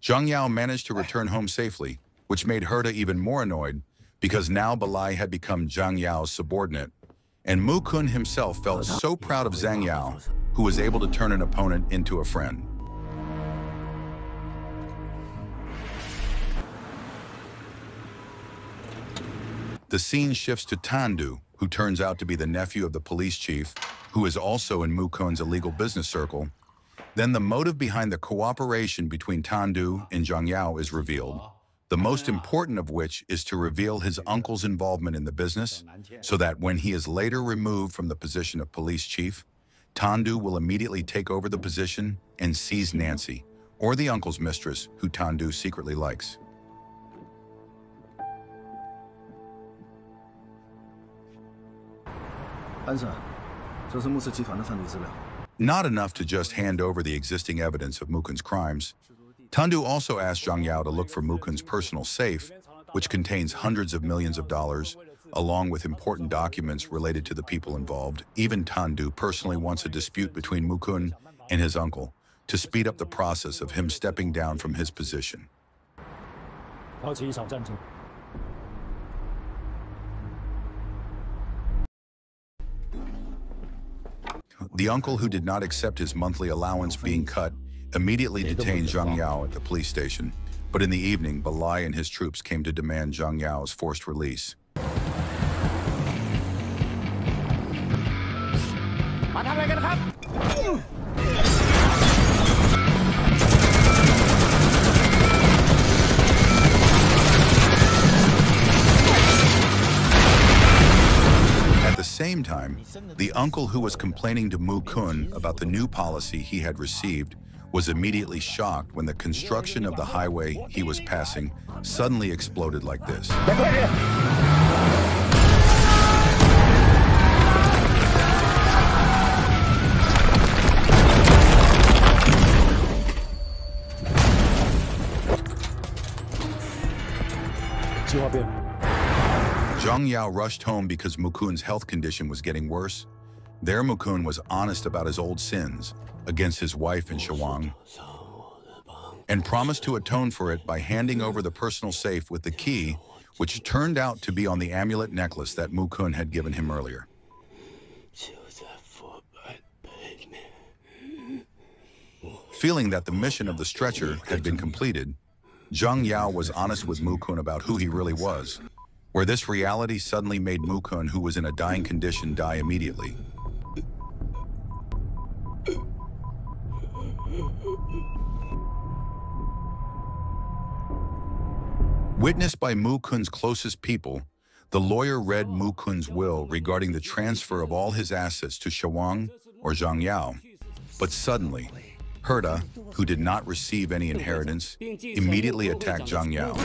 Zhang Yao managed to return home safely, which made Herta even more annoyed because now Balai had become Zhang Yao's subordinate, and Mu Kun himself felt so proud of Zhang Yao, who was able to turn an opponent into a friend. The scene shifts to Tandu, who turns out to be the nephew of the police chief, who is also in Mu Kun's illegal business circle. Then the motive behind the cooperation between Tandu and Zhang Yao is revealed, the most important of which is to reveal his uncle's involvement in the business, so that when he is later removed from the position of police chief, Tandu will immediately take over the position and seize Nancy, or the uncle's mistress, who Tandu secretly likes. Not enough to just hand over the existing evidence of Mu Kun's crimes, Tandu also asked Zhang Yao to look for Mu Kun's personal safe, which contains hundreds of millions of dollars, along with important documents related to the people involved. Even Tandu personally wants a dispute between Mu Kun and his uncle to speed up the process of him stepping down from his position. The uncle, who did not accept his monthly allowance being cut, immediately detained Zhang Yao at the police station, but in the evening, Balai and his troops came to demand Zhang Yao's forced release. At the same time, the uncle who was complaining to Mu Kun about the new policy he had received was immediately shocked when the construction of the highway he was passing suddenly exploded like this. Zhang Yao rushed home because Mu Kun's health condition was getting worse. There, Mu Kun was honest about his old sins against his wife in Shawang and promised to atone for it by handing over the personal safe with the key, which turned out to be on the amulet necklace that Mu Kun had given him earlier. Feeling that the mission of the stretcher had been completed, Zhang Yao was honest with Mu Kun about who he really was, where this reality suddenly made Mu Kun, who was in a dying condition, die immediately. Witnessed by Mu Kun's closest people, the lawyer read Mu Kun's will regarding the transfer of all his assets to Shawang or Zhang Yao. But suddenly, Herta, who did not receive any inheritance, immediately attacked Zhang Yao.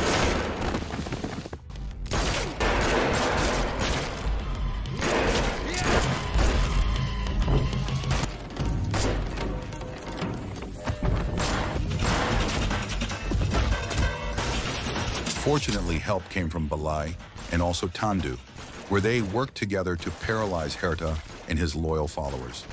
Fortunately, help came from Balai and also Tandu, where they worked together to paralyze Herta and his loyal followers.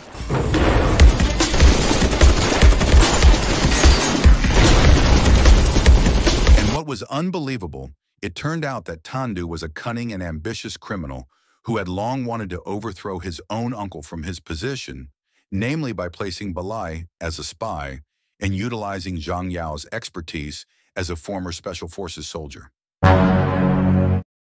And what was unbelievable, it turned out that Tandu was a cunning and ambitious criminal who had long wanted to overthrow his own uncle from his position, namely by placing Balai as a spy and utilizing Zhang Yao's expertise as a former Special Forces soldier.